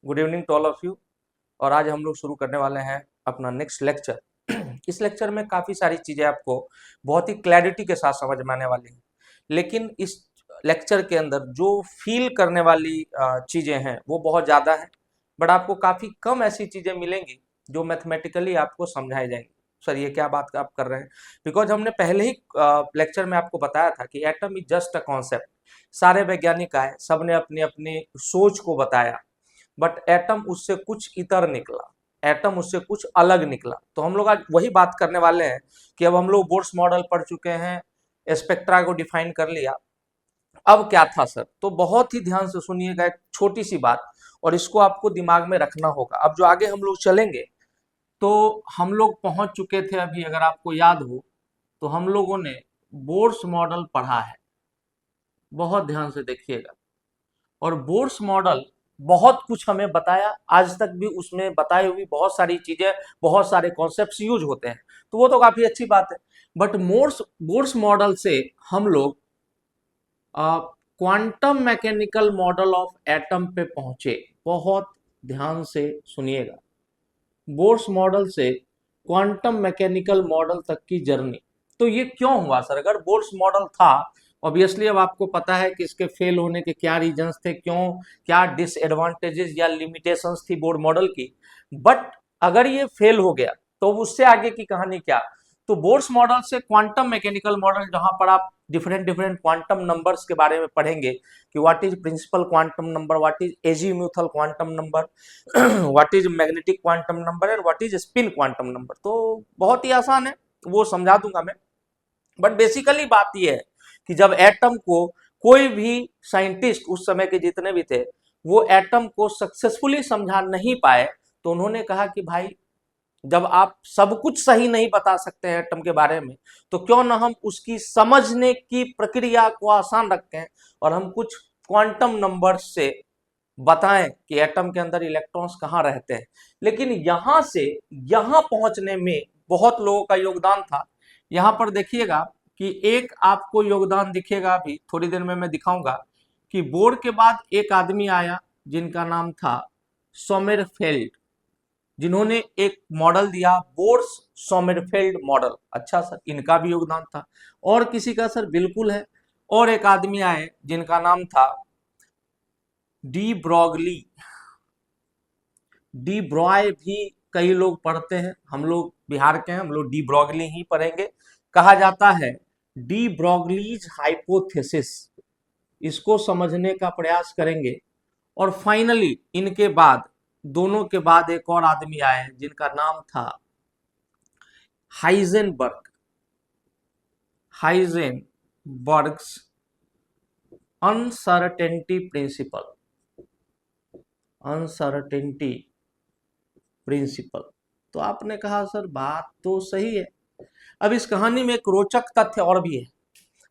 Good evening to all of you. और आज हम लोग शुरू करने वाले हैं अपना नेक्स्ट लेक्चर। इस लेक्चर में काफ़ी सारी चीज़ें आपको बहुत ही क्लैरिटी के साथ समझ में आने वाली हैं, लेकिन इस लेक्चर के अंदर जो फील करने वाली चीज़ें हैं वो बहुत ज़्यादा है। बट आपको काफ़ी कम ऐसी चीज़ें मिलेंगी जो मैथमेटिकली आपको समझाई जाएंगी। सर ये क्या बात आप कर रहे हैं? बिकॉज हमने पहले ही लेक्चर में आपको बताया था कि atom is just a concept. सारे वैज्ञानिक आए, सबने अपनी अपनी सोच को बताया, बट एटम उससे कुछ इतर निकला, एटम उससे कुछ अलग निकला। तो हम लोग आज वही बात करने वाले हैं कि अब हम लोग बोर्स मॉडल पढ़ चुके हैं, स्पेक्ट्रा को डिफाइन कर लिया, अब क्या था सर? तो बहुत ही ध्यान से सुनिएगा, एक छोटी सी बात, और इसको आपको दिमाग में रखना होगा। अब जो आगे हम लोग चलेंगे, तो हम लोग पहुंच चुके थे अभी, अगर आपको याद हो तो हम लोगों ने बोर्स मॉडल पढ़ा है। बहुत ध्यान से देखिएगा। और बोर्स मॉडल बहुत कुछ हमें बताया, आज तक भी उसमें बताई हुई बहुत सारी चीजें, बहुत सारे कॉन्सेप्ट्स यूज होते हैं, तो वो तो काफी अच्छी बात है। बट बोर्स मॉडल से हम लोग quantum mechanical model of atom पे पहुंचे। बहुत ध्यान से सुनिएगा। बोर्स मॉडल से क्वांटम मैकेनिकल मॉडल तक की जर्नी। तो ये क्यों हुआ सर? अगर बोर्स मॉडल था, ऑब्वियसली अब आपको पता है कि इसके फेल होने के क्या रीजंस थे, क्यों, क्या डिसएडवांटेजेस या लिमिटेशंस थी बोर्ड मॉडल की। बट अगर ये फेल हो गया तो उससे आगे की कहानी क्या? तो बोर्स मॉडल से क्वांटम मैकेनिकल मॉडल, जहां पर आप डिफरेंट डिफरेंट क्वांटम नंबर्स के बारे में पढ़ेंगे कि what is principal quantum number, what is azimuthal quantum number, what is magnetic quantum number and what is spin quantum number. तो बहुत ही आसान है, वो समझा दूंगा मैं। बट बेसिकली बात यह है कि जब एटम को कोई भी साइंटिस्ट उस समय के जितने भी थे, वो एटम को सक्सेसफुली समझा नहीं पाए, तो उन्होंने कहा कि भाई, जब आप सब कुछ सही नहीं बता सकते हैं एटम के बारे में, तो क्यों ना हम उसकी समझने की प्रक्रिया को आसान रखें और हम कुछ क्वांटम नंबर से बताएं कि एटम के अंदर इलेक्ट्रॉन्स कहाँ रहते हैं। लेकिन यहां से यहां पहुंचने में बहुत लोगों का योगदान था। यहां पर देखिएगा कि एक आपको योगदान दिखेगा, अभी थोड़ी देर में मैं दिखाऊंगा कि बोर के बाद एक आदमी आया जिनका नाम था सोमरफेल्ड, जिन्होंने एक मॉडल दिया, बोर्स सोमरफेल्ड मॉडल। अच्छा सर, इनका भी योगदान था। और किसी का सर? बिल्कुल है। और एक आदमी आए जिनका नाम था डी ब्रॉगली। डी ब्रॉय भी कई लोग पढ़ते हैं, हम लोग बिहार के हैं, हम लोग डी ब्रॉगली ही पढ़ेंगे। कहा जाता है डी ब्रॉगलीज हाइपोथेसिस, इसको समझने का प्रयास करेंगे। और फाइनली इनके बाद, दोनों के बाद एक और आदमी आए जिनका नाम था Heisenberg. Heisenberg's uncertainty principle, uncertainty principle. तो आपने कहा सर बात तो सही है। अब इस कहानी में एक रोचक तथ्य और भी है,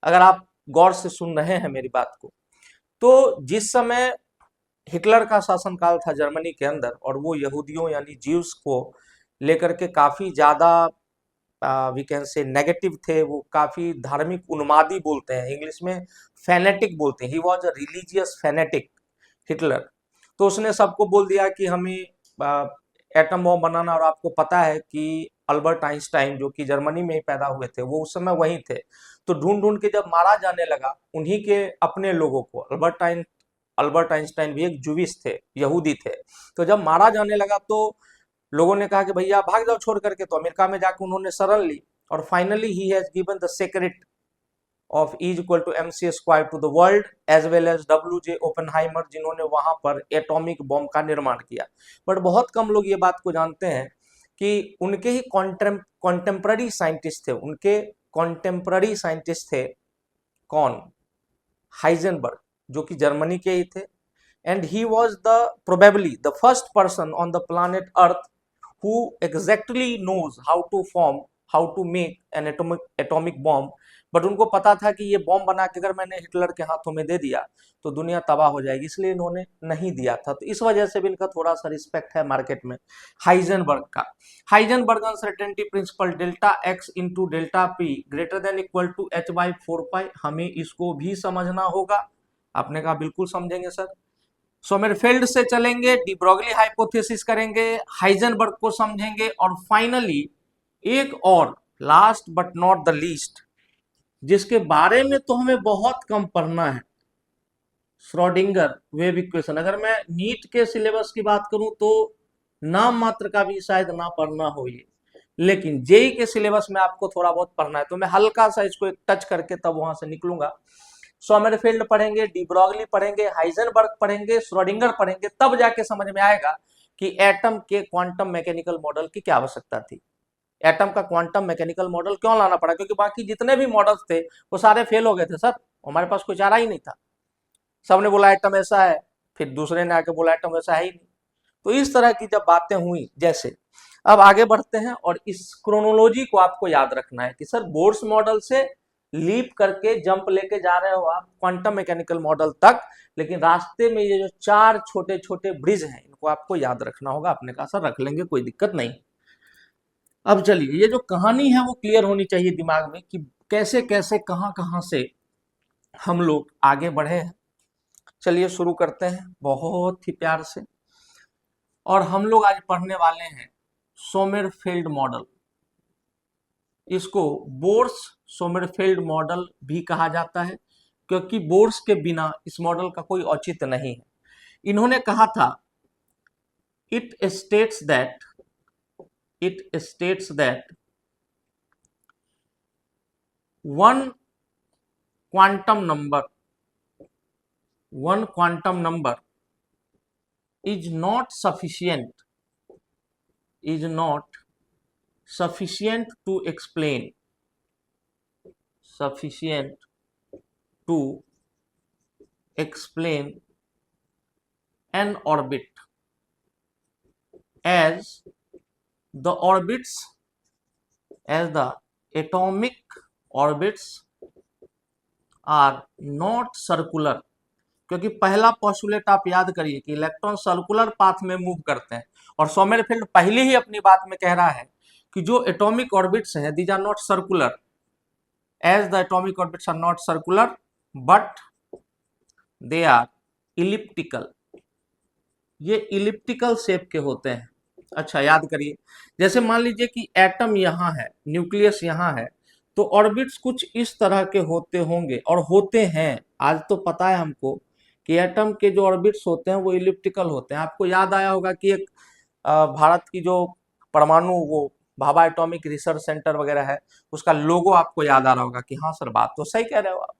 अगर आप गौर से सुन रहे हैं मेरी बात को। तो जिस समय हिटलर का शासनकाल था जर्मनी के अंदर, और वो यहूदियों यानी ज्यूस को लेकर के काफी ज्यादा वी कैन से नेगेटिव थे, वो काफी धार्मिक उन्मादी बोलते हैं इंग्लिश में, फैनेटिक बोलते हैं। He was a religious fanatic, Hitler. तो उसने सबको बोल दिया कि हमें एटम बॉम्ब बनाना। और आपको पता है कि अल्बर्ट आइंस्टाइन, जो कि जर्मनी में ही पैदा हुए थे, वो उस समय वहीं थे। तो ढूंढ ढूंढ के जब मारा जाने लगा उन्हीं के अपने लोगों को, अल्बर्ट आइंस्टाइन भी एक जूविश थे, यहूदी थे। तो जब मारा जाने लगा तो लोगों ने कहा कि भैया भाग जाओ छोड़ करके। तो अमेरिका में जाकर उन्होंने शरण ली, और finally he has given the secret of is equal to M C square to the world, as well as W J Oppenheimer, जिन्होंने वहां पर एटॉमिक बॉम्ब का निर्माण किया। बट बहुत कम लोग ये बात को जानते हैं कि उनके ही कॉन्टेम्प्ररी साइंटिस्ट थे, उनके कॉन्टेम्प्ररी साइंटिस्ट थे कौन? हाइजेनबर्ग, जो कि जर्मनी के ही थे। And he was the probably the first person on the planet earth who exactly knows how to make an atomic bomb। But उनको पता था कि ये बॉम्ब बना के अगर मैंने हिटलर के हाथों में दे दिया तो दुनिया तबाह हो जाएगी, इसलिए इन्होंने नहीं दिया था। तो इस वजह से भी इनका थोड़ा सा रिस्पेक्ट है मार्केट में, हाइजेनबर्ग का। Heisenberg uncertainty principle, delta x into delta P greater than equal to H by 4 pi, हमें इसको भी समझना होगा। आपने कहा बिल्कुल समझेंगे सर। सोमरफेल्ड से चलेंगे, डी ब्रोगली हाइपोथेसिस करेंगे, हाइजेनबर्ग को समझेंगे, और फाइनली एक और last but not the least, जिसके बारे में तो हमें बहुत कम पढ़ना है, श्रोडिंगर वेव इक्वेशन। अगर मैं नीट के सिलेबस की बात करूं तो नाम मात्र का भी शायद ना पढ़ना हो ये, लेकिन जेई के सिलेबस में आपको थोड़ा बहुत पढ़ना है, तो मैं हल्का सा इसको एक टच करके तब वहां से निकलूंगा। सोमरफेल्ड पढ़ेंगे, डी ब्रोगली पढ़ेंगे, हाइजेनबर्ग पढ़ेंगे, श्रोडिंगर पढ़ेंगे, तब जाके समझ में आएगा कि एटम के क्वांटम मैकेनिकल मॉडल की क्या आवश्यकता थी, एटम का क्वांटम मैकेनिकल मॉडल क्यों लाना पड़ा, क्योंकि बाकी जितने भी मॉडल्स थे वो सारे फेल हो गए थे सर, हमारे पास कोई चारा ही नहीं था। सबने बोला एटम ऐसा है, फिर दूसरे ने आके बोला एटम ऐसा है ही नहीं। तो इस तरह की जब बातें हुई, जैसे अब आगे बढ़ते हैं, और इस क्रोनोलॉजी को आपको याद रखना है कि सर बोर्स मॉडल से लीप करके जंप लेके जा रहे हो आप क्वांटम मैकेनिकल मॉडल तक, लेकिन रास्ते में ये जो 4 छोटे छोटे ब्रिज हैं इनको आपको याद रखना होगा। आपने कहा सर रख लेंगे, कोई दिक्कत नहीं। अब चलिए, ये जो कहानी है वो क्लियर होनी चाहिए दिमाग में कि कैसे कैसे कहां कहां से हम लोग आगे बढ़े हैं। चलिए शुरू करते हैं बहुत ही प्यार से, और हम लोग आज पढ़ने वाले हैं सोमरफेल्ड मॉडल। इसको बोर्स सोमरफेल्ड मॉडल भी कहा जाता है, क्योंकि बोर्स के बिना इस मॉडल का कोई औचित्य नहीं है। इन्होंने कहा था, it states that one quantum number is not sufficient to explain an orbit, as the atomic orbits are not circular। क्योंकि पहला पोस्टुलेट आप याद करिए कि इलेक्ट्रॉन सर्कुलर पाथ में मूव करते हैं, और सोमरफेल्ड पहले ही अपनी बात में कह रहा है कि जो एटॉमिक ऑर्बिट्स हैं these are not circular, as the atomic orbits are not circular but they are elliptical. ये इलिप्टिकल शेप के होते हैं। अच्छा याद करिए, जैसे मान लीजिए कि एटम यहाँ है, न्यूक्लियस यहाँ है, तो ऑर्बिट्स कुछ इस तरह के होते होंगे और होते हैं। आज तो पता है हमको कि एटम के जो ऑर्बिट्स होते हैं वो इलिप्टिकल होते हैं। आपको याद आया होगा कि एक भारत की जो परमाणु वो भाभा एटॉमिक रिसर्च सेंटर वगैरह है, उसका लोगो आपको याद आ रहा होगा कि हाँ सर बात तो सही कह रहे हो आप।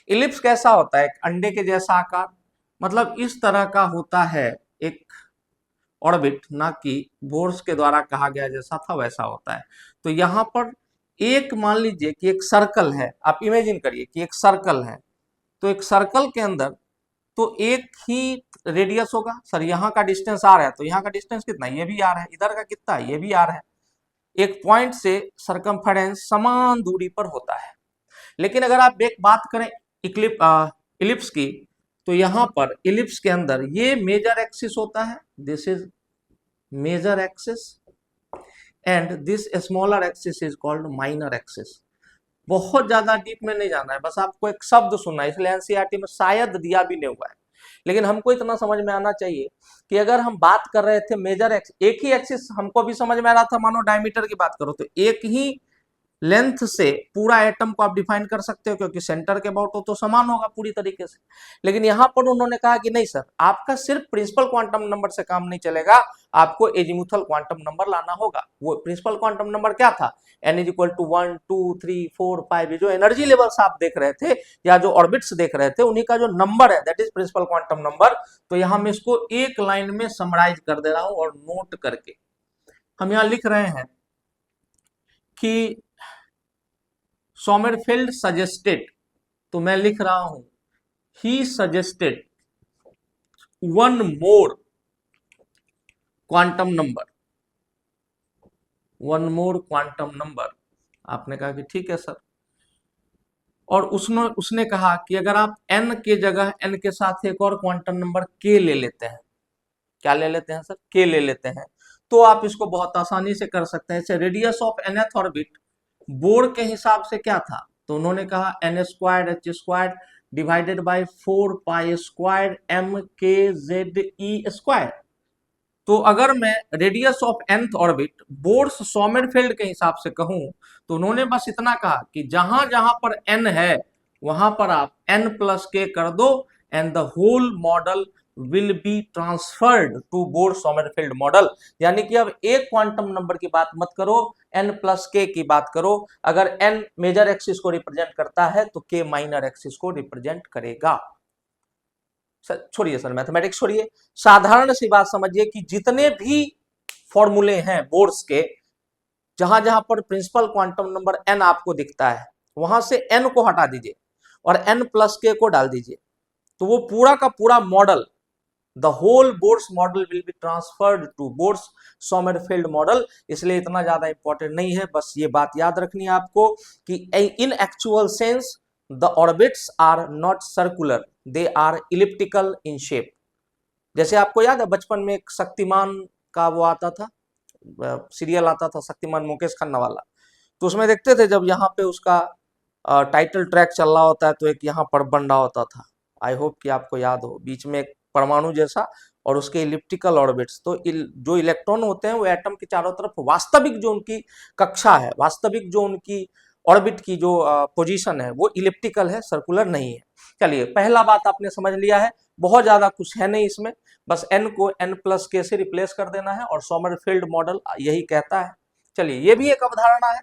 इलिप्स कैसा होता है? एक अंडे के जैसा आकार, मतलब इस तरह का होता है एक ऑर्बिट, ना कि बोर्स के द्वारा कहा गया जैसा था वैसा होता है। तो यहाँ पर एक मान लीजिए कि एक सर्कल है, आप इमेजिन करिए कि एक सर्कल है, तो एक सर्कल के अंदर तो एक ही रेडियस होगा। सर यहाँ का डिस्टेंस आर है, तो यहाँ का डिस्टेंस कितना, ये भी आर है, इधर का कितना, ये भी आर है। एक पॉइंट से सरकमफेरेंस समान दूरी पर होता है। लेकिन अगर आप एक बात करें इलिप्स की, तो यहाँ पर इलिप्स के अंदर ये मेजर एक्सिस होता है, this is major axis, and this smaller axis is called minor axis. बहुत ज्यादा डीप में नहीं जाना है, बस आपको एक शब्द सुनना है, इसलिए एनसीईआरटी में शायद दिया भी नहीं हुआ है, लेकिन हमको इतना समझ में आना चाहिए कि अगर हम बात कर रहे थे मेजर एक्सिस, एक ही एक्सिस हमको भी समझ में आ रहा था। मानो डायमीटर की बात करो तो एक ही लेंथ से पूरा एटम को आप डिफाइन कर सकते हो, क्योंकि सेंटर के अबाउट तो समान होगा पूरी तरीके से। लेकिन यहाँ पर उन्होंने कहा कि नहीं सर, आपका सिर्फ प्रिंसिपल क्वांटम नंबर से काम नहीं चलेगा, आपको एजीमुथल क्वांटम नंबर लाना होगा। वो प्रिंसिपल क्वांटम नंबर क्या था? n is equal to 1 2 3 4 5। जो एनर्जी लेवल्स आप देख रहे थे या जो ऑर्बिट्स देख रहे थे, उन्हीं का जो नंबर है that is principal quantum number. तो यहाँ मैं इसको एक लाइन में समराइज कर दे रहा हूं, और नोट करके हम यहाँ लिख रहे हैं कि सोमरफेल्ड सजेस्टेड, तो मैं लिख रहा हूं he suggested one more quantum number. आपने कहा कि ठीक है सर, और उसने कहा कि अगर आप n के जगह n के साथ एक और क्वांटम नंबर k ले लेते हैं, क्या ले लेते हैं सर? k ले लेते हैं, तो आप इसको बहुत आसानी से कर सकते हैं। Radius of nth orbit bore के हिसाब से क्या था? तो उन्होंने कहा n² h², divided by 4 pi square M K Z E square. तो अगर मैं radius of nth orbit Bohr's Sommerfeld के हिसाब से कहूं तो उन्होंने बस इतना कहा कि जहां जहां पर n है वहां पर आप n प्लस के कर दो and the whole model will be transferred to Bohr Sommerfeld model. यानी कि अब एक क्वांटम नंबर की बात मत करो, n प्लस के की बात करो। अगर n मेजर एक्सिस को रिप्रेजेंट करता है तो k माइनर एक्सिस को रिप्रेजेंट करेगा। छोड़िए सर मैथमेटिक्स छोड़िए, साधारण सी बात समझिए कि जितने भी फॉर्मूले हैं बोर्ड्स के, जहां जहां पर प्रिंसिपल क्वांटम नंबर n आपको दिखता है वहां से n को हटा दीजिए और n प्लस के को डाल दीजिए, तो वो पूरा का पूरा model, the whole Bohr's model will be transferred to Bohr's Sommerfeld model. इसलिए इतना ज्यादा इंपॉर्टेंट नहीं है, बस ये बात याद रखनी है आपको कि in actual sense the orbits are not circular, they are elliptical in shape. जैसे आपको याद है बचपन में एक शक्तिमान का वो आता था, सीरियल आता था शक्तिमान मुकेश खन्ना वाला, तो उसमें देखते थे जब यहाँ पे उसका टाइटल ट्रैक चल रहा होता है तो एक यहाँ पर बन रहा होता था, आई होप कि आपको याद हो, बीच में एक परमाणु जैसा और उसके इलिप्टिकल ऑर्बिट्स। तो जो इलेक्ट्रॉन होते हैं वो एटम के चारों तरफ वास्तविक जो उनकी कक्षा है, वास्तविक जो उनकी ऑर्बिट की जो पोजीशन है वो इलिप्टिकल है, सर्कुलर नहीं है। चलिए पहला बात आपने समझ लिया है, बहुत ज्यादा कुछ है नहीं इसमें, बस n को n प्लस के से रिप्लेस कर देना है और सोमरफेल्ड मॉडल यही कहता है। चलिए ये भी एक अवधारणा है,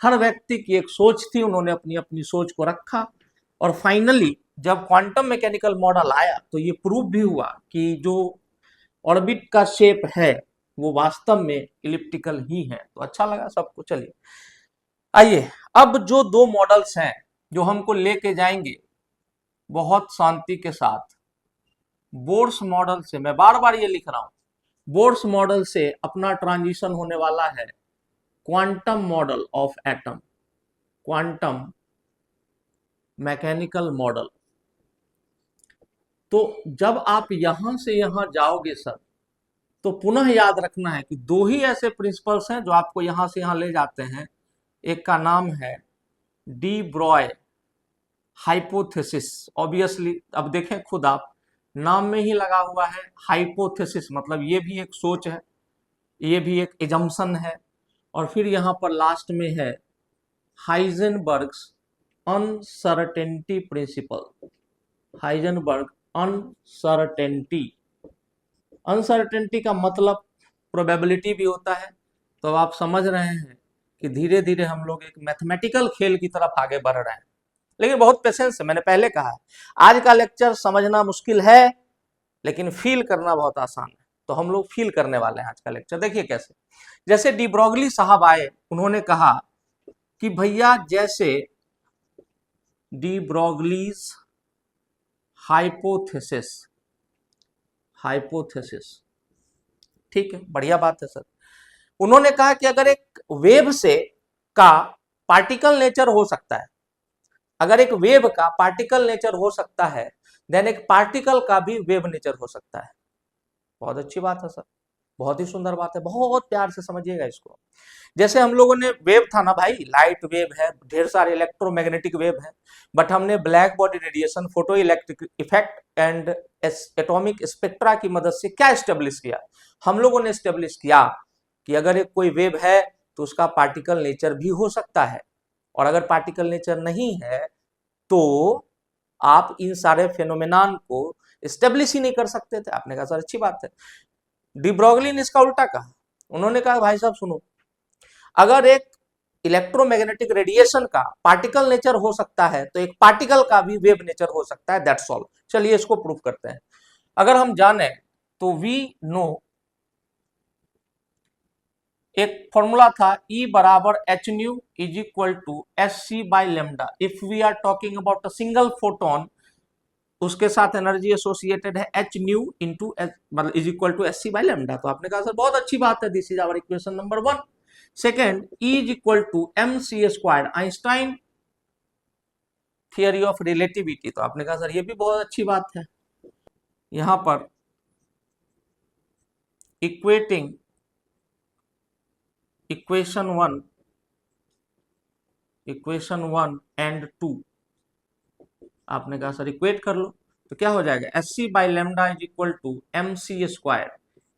हर व्यक्ति की एक सोच थी, उन्होंने अपनी अपनी सोच को रखा और फाइनली जब क्वांटम मैकेनिकल मॉडल आया तो ये प्रूव भी हुआ कि जो ऑर्बिट का शेप है वो वास्तव में इलिप्टिकल ही है। तो अच्छा लगा सबको। चलिए आइए अब जो दो मॉडल्स हैं जो हमको लेके जाएंगे बहुत शांति के साथ, बोर्स मॉडल से, मैं बार बार ये लिख रहा हूं, बोर्स मॉडल से अपना ट्रांजिशन होने वाला है quantum model of atom, quantum mechanical model. तो जब आप यहां से यहां जाओगे सर तो पुनः याद रखना है कि दो ही ऐसे प्रिंसिपल्स हैं जो आपको यहां से यहां ले जाते हैं। एक का नाम है डी ब्रॉय हाइपोथेसिस, ऑब्वियसली अब देखें खुद आप, नाम में ही लगा हुआ है हाइपोथेसिस, मतलब ये भी एक सोच है, ये भी एक एजम्पशन है। और फिर यहां पर लास्ट में है Heisenberg's uncertainty principle, Heisenberg uncertainty. Uncertainty का मतलब प्रोबेबिलिटी भी होता है। तो अब आप समझ रहे हैं कि धीरे धीरे हम लोग एक मैथमेटिकल खेल की तरफ आगे बढ़ रहे हैं, लेकिन बहुत पेशेंस है। मैंने पहले कहा है आज का लेक्चर समझना मुश्किल है लेकिन फील करना बहुत आसान है, तो हम लोग फील करने वाले हैं आज का लेक्चर। देखिए कैसे, जैसे डी ब्रॉगली साहब आए, उन्होंने कहा कि भैया जैसे डी ब्रॉगलीज हाइपोथेसिस, हाइपोथेसिस, ठीक है बढ़िया बात है सर। उन्होंने कहा कि अगर एक वेव से का पार्टिकल नेचर हो सकता है, अगर एक वेव का पार्टिकल नेचर हो सकता है देन एक पार्टिकल का भी वेव नेचर हो सकता है। बहुत अच्छी बात है सर, बहुत ही सुंदर बात है, बहुत प्यार से समझिएगा इसको। जैसे हम लोगों ने वेव था ना भाई, लाइट वेव है, ढेर सारे इलेक्ट्रोमैग्नेटिक वेव है, बट हमने black body radiation, photo electric effect and atomic spectra की मदद से क्या स्टेब्लिश किया, हम लोगों ने स्टेब्लिश किया कि अगर एक कोई वेव है तो उसका पार्टिकल नेचर भी हो सकता है, और अगर पार्टिकल नेचर नहीं है तो आप इन सारे फेनोमेनन को स्टेब्लिश ही नहीं कर सकते थे। आपने कहा सर अच्छी बात है। डी ब्रॉगली ने इसका उल्टा कहा, उन्होंने कहा भाई साहब सुनो, अगर एक इलेक्ट्रोमैग्नेटिक रेडिएशन का पार्टिकल नेचर हो सकता है तो एक पार्टिकल का भी वेव नेचर हो सकता है, दैट्स ऑल। चलिए इसको प्रूव करते हैं। अगर हम जाने तो वी नो, एक फॉर्मूला था E बराबर H nu is equal to S C by lambda. If we are talking about a single photon, उसके साथ एनर्जी एसोसिएटेड है एच न्यू इंटू मतलब is equal to S C by lambda. तो आपने कहा sir बहुत अच्छी बात है, this is our equation number 1। Second, E is equal to M C squared, Einstein theory of relativity. तो आपने कहा सर ये भी बहुत अच्छी बात है। यहां पर इक्वेटिंग इक्वेशन 1 एंड 2, आपने कहा सर इक्वेट कर लो, तो क्या हो जाएगा SC by lambda is equal to MC square,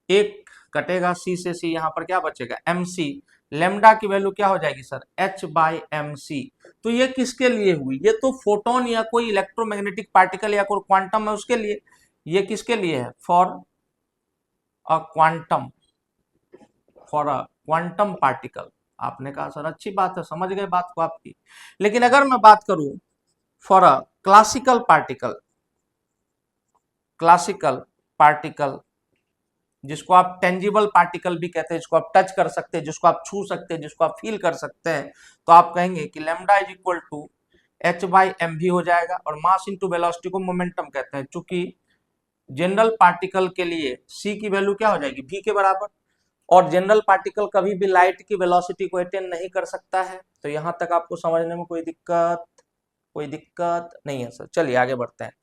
एक कटेगा C से C, यहाँ पर क्या बचेगा MC, लेमडा की वैल्यू क्या हो जाएगी सर H बाई MC। तो ये किसके लिए हुई, ये तो फोटोन या कोई इलेक्ट्रोमैग्नेटिक पार्टिकल या कोई क्वांटम है उसके लिए, ये किसके लिए है for a quantum, for a quantum particle. आपने कहा सर अच्छी बात है, समझ गए बात को आपकी। लेकिन अगर मैं बात करूं for a classical particle, classical particle जिसको आप टेंजिबल पार्टिकल भी कहते हैं, जिसको आप टच कर सकते हैं, जिसको आप छू सकते हैं, जिसको आप फील कर सकते हैं, तो आप कहेंगे कि lambda is equal to H by M V हो जाएगा, और मास इंटू वेलोसिटी को मोमेंटम कहते हैं। चूंकि जनरल पार्टिकल के लिए C की वैल्यू क्या हो जाएगी V के बराबर, और जनरल पार्टिकल कभी भी लाइट की वेलोसिटी को अटेन नहीं कर सकता है। तो यहां तक आपको समझने में कोई दिक्कत नहीं है सर। चलिए आगे बढ़ते हैं।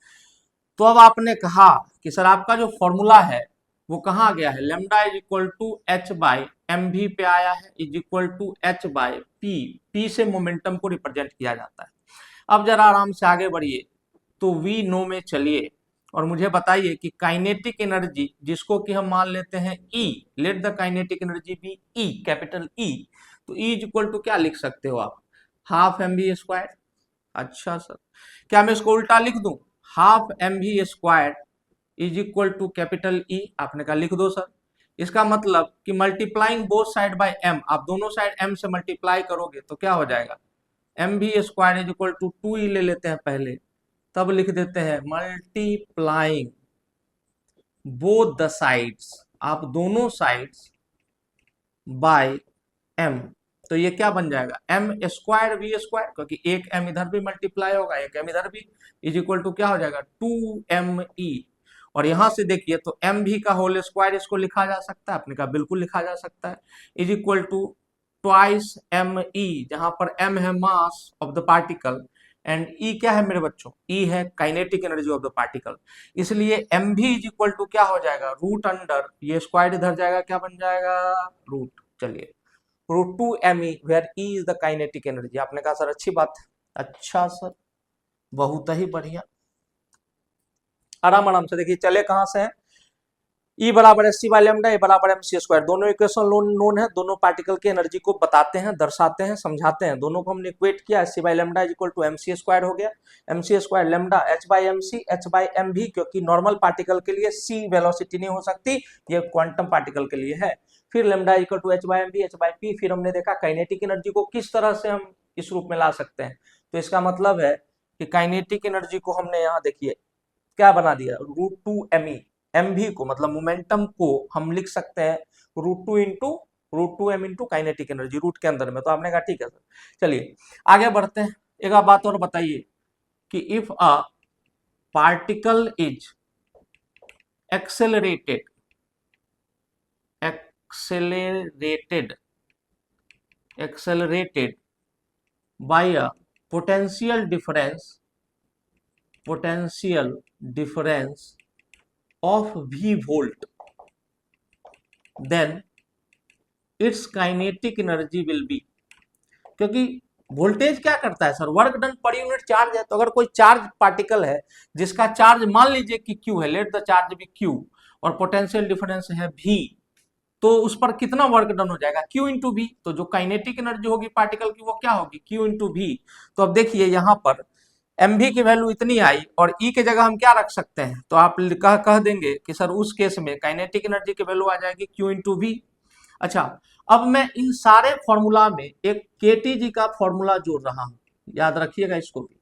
तो अब आपने कहा कि सर आपका जो फॉर्मूला है वो कहाँ आ गया है, lambda is equal to H by M V पे आया है, is equal to H by P से मोमेंटम को रिप्रेजेंट किया जाता है। अब जरा आराम से आगे बढ़िए, तो वी नो में चलिए और मुझे बताइए कि काइनेटिक एनर्जी जिसको कि हम मान लेते हैं E, let the kinetic energy be E, capital E, तो E इज इक्वल टू क्या लिख सकते हो आप, हाफ एम बी स्क्वायर। अच्छा सर, क्या मैं इसको उल्टा लिख दूं, half M V square is equal to capital E, आपने कहा लिख दो सर। इसका मतलब कि multiplying both side by m, आप दोनों साइड m से मल्टीप्लाई करोगे तो क्या हो जाएगा, M V square is equal to 2E ले लेते हैं पहले, तब लिख देते हैं मल्टीप्लाइंग बोथ द साइड्स, आप दोनों साइड्स बाय m, तो ये क्या बन जाएगा एम स्क्वायर वी स्क्वायर, क्योंकि एक m इधर भी मल्टीप्लाई होगा एक m इधर भी, इज इक्वल टू क्या हो जाएगा 2ME। और यहां से देखिए तो एम भी का होल स्क्वायर इसको लिखा जा सकता है, आपने कहा बिल्कुल लिखा जा सकता है, is equal to twice ME, जहां पर m है mass of the particle and E क्या है मेरे बच्चों, E है kinetic energy of the particle, इसलिए M V is equal to क्या हो जाएगा रूट अंडर, ये स्क्वायर इधर जाएगा क्या बन जाएगा रूट, चलिए √2ME where E is the kinetic energy. आपने कहा सर अच्छी बात है, अच्छा सर बहुत ही बढ़िया। आराम आराम से देखिए चले कहां से है, E बराबर SC बाई लेमडा, ए बराबर MC स्क्वायर, दोनों इक्वेशन नोन है, दोनों पार्टिकल की एनर्जी को बताते हैं, दर्शाते हैं, समझाते हैं, दोनों को हमने इक्वेट किया, SC by lambda is equal to MC square हो गया, MC square lambda H by MC, H by M V, क्योंकि नॉर्मल पार्टिकल के लिए C वेलोसिटी नहीं हो सकती, ये क्वांटम पार्टिकल के लिए है। फिर lambda equal to H by MB, H by P, फिर हमने देखा काइनेटिक एनर्जी को किस तरह से हम इस रूप में ला सकते हैं, तो इसका मतलब है कि काइनेटिक एनर्जी को हमने यहाँ देखिए क्या बना दिया √2ME, एम भी को मतलब मोमेंटम को हम लिख सकते हैं √2 इंटू काइनेटिक एनर्जी रूट के अंदर में, तो आपने कहा ठीक है सर। चलिए आगे बढ़ते हैं, एक बात और बताइए कि if a particle is accelerated by a potential difference of V volt, then its kinetic energy will be, क्योंकि वोल्टेज क्या करता है sir, work done per unit charge है, तो अगर कोई चार्ज पार्टिकल है जिसका चार्ज मान लीजिए कि Q है, let the charge be Q, और पोटेंशियल डिफरेंस है V, तो उस पर कितना वर्क डन हो जाएगा Q इंटू V, तो जो काइनेटिक एनर्जी होगी पार्टिकल की वो क्या होगी Q इंटू V। तो अब देखिए यहाँ पर एम भी की वैल्यू इतनी आई और E की जगह हम क्या रख सकते हैं, तो आप कह देंगे कि सर उस केस में काइनेटिक एनर्जी की वैल्यू आ जाएगी Q इंटू V। अच्छा, अब मैं इन सारे फॉर्मूला में एक KTG का फॉर्मूला जोड़ रहा हूं, याद रखिएगा इसको भी,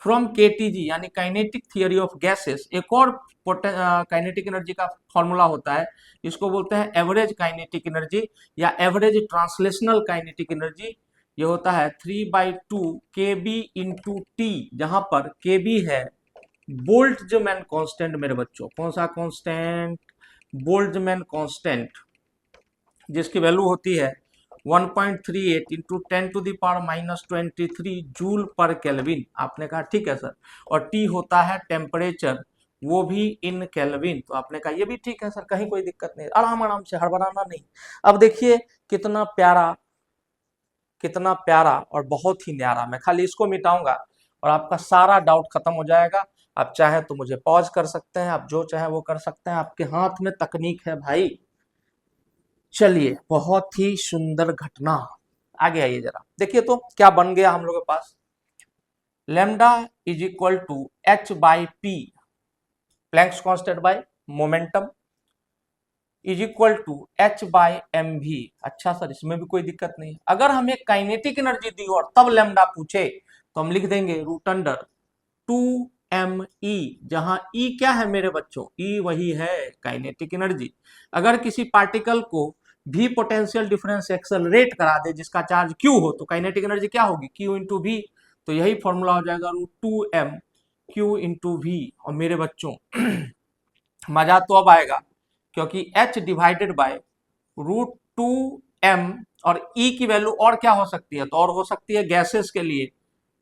फ्रॉम KTG यानी काइनेटिक थियोरी ऑफ गैसेस, एक और काइनेटिक एनर्जी का फॉर्मूला होता है, इसको बोलते हैं एवरेज काइनेटिक एनर्जी या एवरेज ट्रांसलेशनल काइनेटिक एनर्जी। ये होता है 3/2 KB इंटू टी, जहां पर KB है बोल्ट्जमैन कांस्टेंट मेरे बच्चों, कौन सा कांस्टेंट, बोल्ट्जमैन कांस्टेंट, जिसकी वैल्यू होती है 1.38 इंटू 10⁻⁻23 जूल पर केल्विन। आपने कहा ठीक है सर, और टी होता है टेम्परेचर, वो भी इन केल्विन, तो आपने कहा ये भी ठीक है सर, कहीं कोई दिक्कत नहीं, आराम आराम से, हड़बड़ाना नहीं। अब देखिए कितना प्यारा और बहुत ही न्यारा, मैं खाली इसको मिटाऊंगा और आपका सारा डाउट खत्म हो जाएगा। आप चाहे तो मुझे पॉज कर सकते हैं, आप जो चाहे वो कर सकते हैं, आपके हाथ में तकनीक है भाई। चलिए, बहुत ही सुंदर घटना। आगे आइए जरा, देखिए तो क्या बन गया हम लोग के पास। Lambda is equal to H by p, Planck's constant by momentum, is equal to H by M भी। अच्छा सर, इसमें भी कोई दिक्कत नहीं है। अगर हमें काइनेटिक एनर्जी दी और तब लेमडा पूछे तो हम लिख देंगे रूट अंडर 2m ई, जहां ई क्या है मेरे बच्चों, ई वही है काइनेटिक एनर्जी। अगर किसी पार्टिकल को भी पोटेंशियल डिफरेंस एक्सेलरेट करा दे जिसका चार्ज क्यू हो, तो काइनेटिक एनर्जी क्या होगी, क्यू इंटू वी। तो यही फॉर्मूला हो जाएगा root 2m Q into we. और मेरे बच्चों मजा तो अब आएगा, क्योंकि h divided by root 2m, और e की वैल्यू और क्या हो सकती है, तो और हो सकती है गैसेस के लिए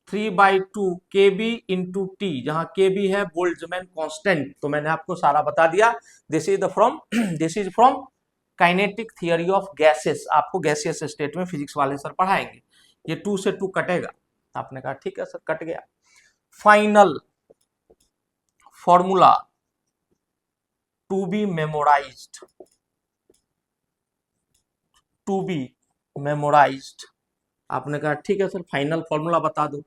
3/2 kb इंटू टी, जहां kb है बोल्ट्जमैन कांस्टेंट। तो मैंने आपको सारा बता दिया। This is the from this is from kinetic theory of gases. आपको गैसियस स्टेट में फिजिक्स वाले सर पढ़ाएंगे। ये 2 से 2 कटेगा। आपने कहा ठीक है सर, कट गया। Final formula to be memorized, to be memorized. आपने कहा ठीक है सर, फाइनल फॉर्मूला बता दो।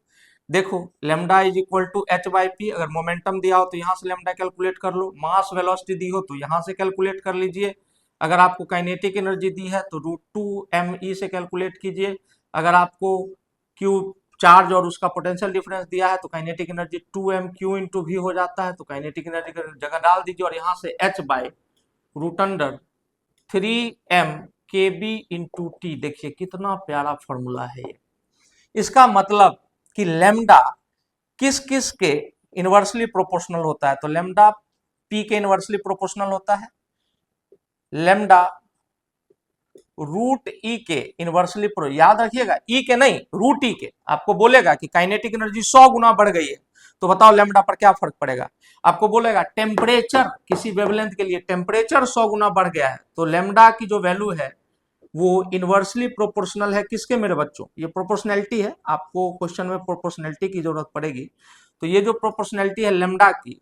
देखो, lambda is equal to H by P. अगर मोमेंटम दिया हो तो यहां से लेमडा कैलकुलेट कर लो, मास वेलोसिटी दी हो तो यहां से कैलकुलेट कर लीजिए। अगर आपको काइनेटिक एनर्जी दी है तो रूट 2m से कैलकुलेट कीजिए। अगर आपको क्यू चार्ज और उसका पोटेंशियल डिफरेंस दिया है तो kinetic energy 2m Q into V हो जाता है। तो काइनेटिक एनर्जी की जगह डाल दीजिए और यहाँ से h by root under 3m के बी इंटू टी। देखिए कितना प्यारा फॉर्मूला है ये। इसका मतलब कि लेमडा किस किस के इनवर्सली प्रोपोर्शनल होता है, तो लेमडा पी के इनवर्सली प्रोपोर्शनल होता है, लेमडा रूट ई के इनवर्सली याद रखिएगा, ई के नहीं, रूट ई के। आपको बोलेगा कि काइनेटिक एनर्जी 100 गुना बढ़ गई है, तो बताओ लेमडा पर क्या फर्क पड़ेगा। आपको बोलेगा टेम्परेचर, किसी वेवलेंथ के लिए टेम्परेचर 100 गुना बढ़ गया है, तो लेमडा की जो वैल्यू है वो इनवर्सली प्रोपोर्शनल है किसके मेरे बच्चों, ये प्रोपोर्शनैलिटी है। आपको क्वेश्चन में प्रोपोर्शनैलिटी की जरूरत पड़ेगी। तो ये जो प्रोपोर्शनैलिटी है लेमडा की,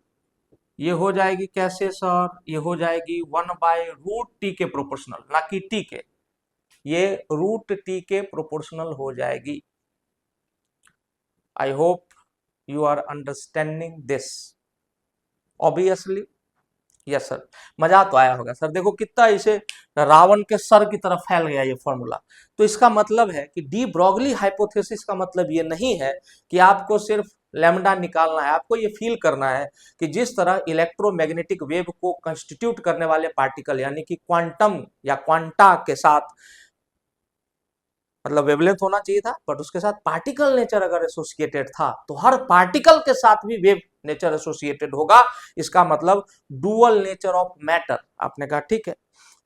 ये हो जाएगी कैसे सर, ये हो जाएगी 1/√t के प्रोपोर्शनल, ना कि t के। ये रूट टी के प्रोपोर्शनल हो जाएगी। I hope you are understanding this. Obviously yes sir, मजा तो आया होगा सर। देखो कितना इसे रावण के सर की तरफ फैल गया ये फॉर्मूला। तो इसका मतलब है कि डी ब्रॉगली हाइपोथेसिस का मतलब ये नहीं है कि आपको सिर्फ लैम्डा निकालना है, आपको ये फील करना है कि जिस तरह इलेक्ट्रोमैग्नेटिक वेव को कंस्टिट्यूट करने वाले पार्टिकल यानी कि क्वांटम या क्वांटा के साथ, मतलब वेवलेंथ होना चाहिए था बट उसके साथ पार्टिकल नेचर अगर एसोसिएटेड था, तो हर पार्टिकल के साथ भी वेव नेचर एसोसिएटेड होगा। इसका मतलब डुअल नेचर ऑफ मैटर। आपने कहा ठीक है।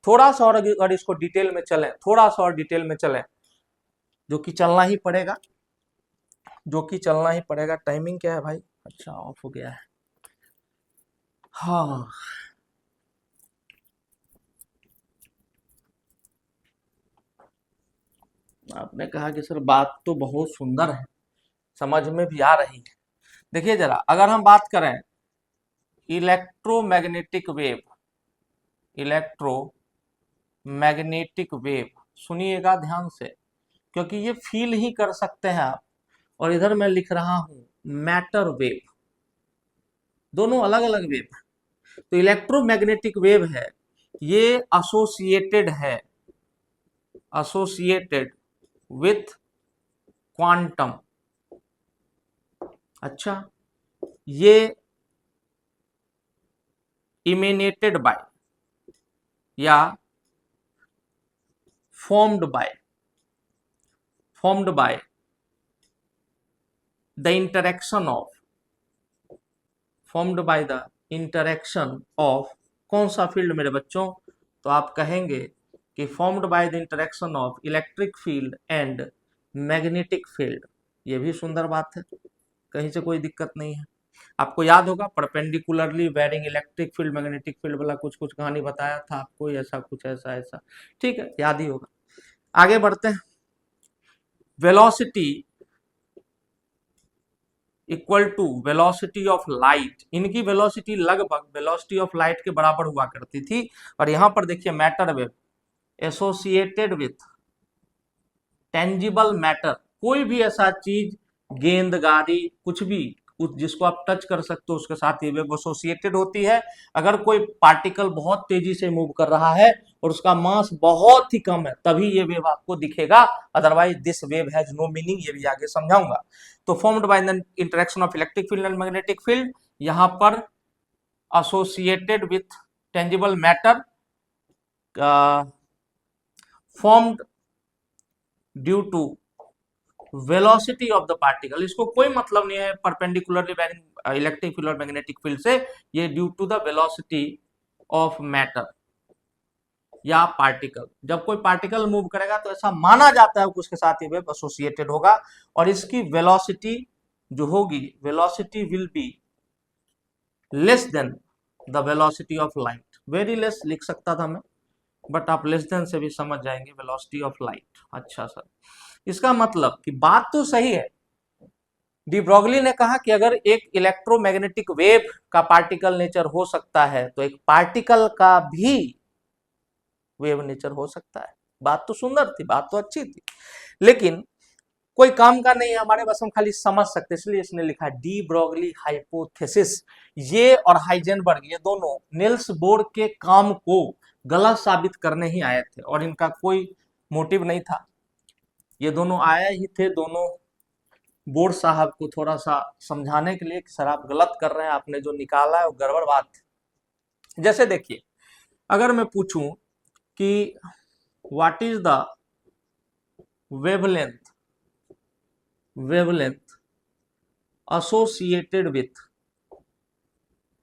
थोड़ा सा और अगर इसको डिटेल में चलें, थोड़ा सा और डिटेल में चलें, जो कि चलना ही पड़ेगा, जो कि चलना ही पड़ेगा। टाइमिंग क्या है भाई, अच्छा ऑफ हो गया है। हाँ, आपने कहा कि सर बात तो बहुत सुंदर है, समझ में भी आ रही है। देखिए जरा, अगर हम बात करें इलेक्ट्रोमैग्नेटिक वेव, इलेक्ट्रोमैग्नेटिक वेव, सुनिएगा ध्यान से, क्योंकि ये फील ही कर सकते हैं आप। और इधर मैं लिख रहा हूं मैटर वेव, दोनों अलग अलग वेव। तो इलेक्ट्रोमैग्नेटिक वेव है, ये एसोसिएटेड है, एसोसिएटेड विथ क्वांटम। अच्छा, ये इमेनेटेड बाय या formed by the interaction of, formed by the interaction of कौन सा फील्ड मेरे बच्चों, तो आप कहेंगे कि formed by the interaction of electric field and magnetic field. ये भी सुंदर बात है, कहीं से कोई दिक्कत नहीं है। आपको याद होगा perpendicularly varying electric field magnetic field वाला कुछ कुछ कहानी बताया था आपको, ऐसा कुछ ऐसा ऐसा, ठीक है, याद ही होगा। आगे बढ़ते हैं। Velocity equal to velocity of light, इनकी वेलोसिटी लगभग वेलोसिटी ऑफ लाइट के बराबर हुआ करती थी। और यहां पर देखिए matter wave associated with tangible matter, कोई भी ऐसा चीज, गेंद, गाड़ी, कुछ भी, कुछ जिसको आप टच कर सकते हो उसके साथ ये वेव एसोसिएटेड होती है। अगर कोई पार्टिकल बहुत तेजी से मूव कर रहा है और उसका मास बहुत ही कम है तभी ये वेव आपको दिखेगा, otherwise this wave has no meaning, ये भी आगे समझाऊंगा। तो formed by the interaction of electric field and magnetic field, यहां पर associated with tangible matter formed due to velocity of the particle, इसको कोई मतलब नहीं है परपेंडिकुलरली वैरिंग इलेक्ट्रिक फील्ड और मैग्नेटिक फील्ड से, ये due to the velocity of matter या पार्टिकल। जब कोई पार्टिकल मूव करेगा तो ऐसा माना जाता है कि उसके साथ ये वेव एसोसिएटेड होगा, और इसकी वेलोसिटी जो होगी, velocity will be less than the velocity of light, very less लिख सकता था मैं, बट आप लेस देन से भी समझ जाएंगे, वेलोसिटी ऑफ लाइट। अच्छा सर, इसका मतलब कि बात तो सही है, डी ब्रॉगली ने कहा कि अगर एक इलेक्ट्रोमैग्नेटिक वेव का पार्टिकल नेचर हो सकता है तो एक पार्टिकल का भी वेव नेचर हो सकता है। बात तो सुंदर थी, बात तो अच्छी थी, लेकिन कोई काम का नहीं है हमारे, बस हम खाली समझ सकते, इसलिए इसने लिखा डी ब्रॉगली हाइपोथेसिस। ये और हाइजेनबर्ग, ये दोनों निल्स बोर के काम को गलत साबित करने ही आए थे, और इनका कोई मोटिव नहीं था, ये दोनों आए ही थे दोनों बोर साहब को थोड़ा सा समझाने के लिए कि सर आप गलत कर रहे हैं, आपने जो निकाला है वो गड़बड़ बात है। जैसे देखिए, अगर मैं पूछूं कि what is the wavelength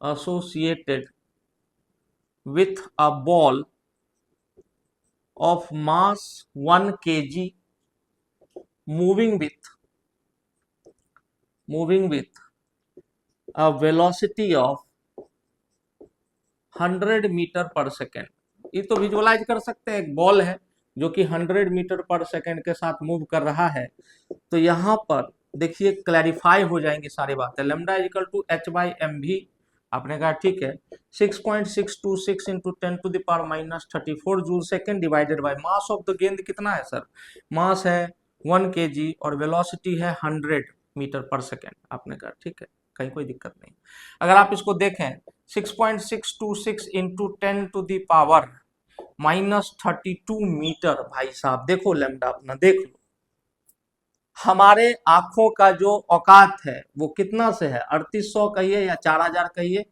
associated with a ball of mass 1 kg moving with a velocity of 100 metre per second. ये तो विजुअलाइज कर सकते हैं, एक बॉल है जो कि 100 मीटर पर सेकेंड के साथ मूव कर रहा है। तो यहाँ पर देखिए क्लैरिफाई हो जाएंगी सारी बातें। Lambda equal to H by M V, आपने कहा ठीक है, 6.626 into 10 to the power minus 34 joule second divided by mass of the गेंद कितना है सर, मास है 1 kg और वेलोसिटी है 100 मीटर पर सेकेंड। आपने कहा ठीक है, कहीं कोई दिक्कत नहीं। अगर आप इसको देखें 6.626 into 10 to the power minus 32 metre, भाई साहब देखो लैम्डा अपना देख लो, हमारे आंखों का जो औकात है वो कितना से है, 3800 कहिए या 4000 कहिए,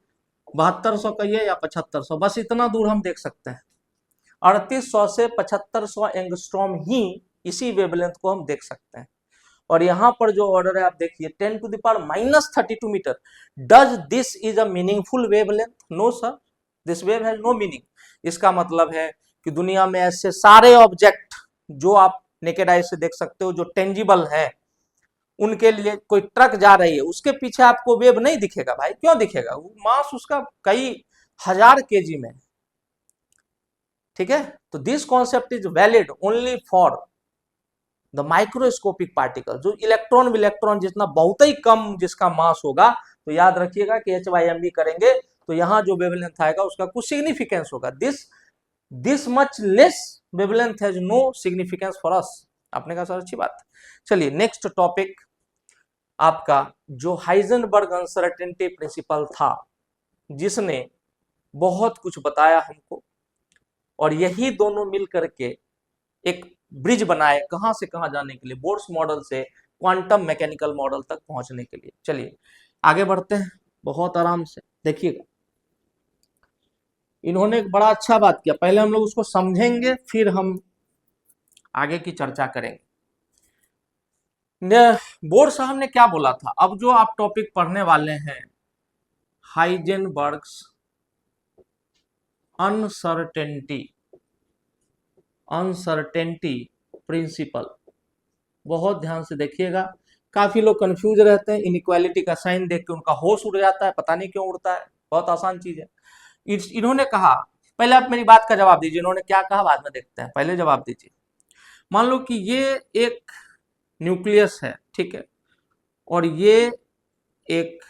7200 कहिए या 7500, बस इतना दूर हम देख सकते हैं। 3800 से 7500 एंगस्ट्रॉम ही इसी वेवलेंथ को हम देख सकते हैं। और यहां पर जो ऑर्डर है आप देखिए 10 to the power minus 32 metre, does this is a meaningful wavelength? No sir, this wave has no meaning. इसका मतलब है कि दुनिया में ऐसे सारे ऑब्जेक्ट जो आप नेकेड आई से देख सकते हो जो टेंजिबल है, उनके लिए कोई ट्रक जा रही है उसके पीछे आपको वेव नहीं दिखेगा भाई, क्यों दिखेगा, वो मास उसका कई हजार केजी में, ठीक है। तो this concept is valid only for the microscopic particle, जो इलेक्ट्रॉन जितना बहुत ही कम जिसका मास होगा, तो याद रखिएगा कि एच वाई एम बी करेंगे तो यहाँ जो वेवलेंथ आएगा उसका कुछ सिग्निफिकेंस होगा। This much less wavelength has no significance for us. आपने कहा सर अच्छी बात। चलिए नेक्स्ट टॉपिक आपका जो हाइजेनबर्ग अनसर्टेनिटी प्रिंसिपल था, जिसने बहुत कुछ बताया हमको, और यही दोनों मिल करके एक ब्रिज बनाए कहां से कहां जाने के लिए, बोर्स मॉडल से क्वांटम मैकेनिकल मॉडल तक पहुंचने के लिए। चलिए आगे बढ़ते हैं बहुत आराम से, देखिएगा इन्होंने एक बड़ा अच्छा बात किया, पहले हम लोग उसको समझेंगे फिर हम आगे की चर्चा करेंगे। बोर साहब ने क्या बोला था, अब जो आप टॉपिक पढ़ने वाले हैं हाइजेनबर्ग्स अनसर्टेनिटी प्रिंसिपल, बहुत ध्यान से देखिएगा। काफी लोग कंफ्यूज रहते हैं, इनइक्वालिटी का साइन देख के उनका होश उड़ जाता है, पता नहीं क्यों उड़ता है, बहुत आसान चीज है। इन्होंने कहा, पहले आप मेरी बात का जवाब दीजिए, इन्होंने क्या कहा बाद में देखते हैं, पहले जवाब दीजिए। मान लो कि ये एक न्यूक्लियस है, ठीक है, और ये एक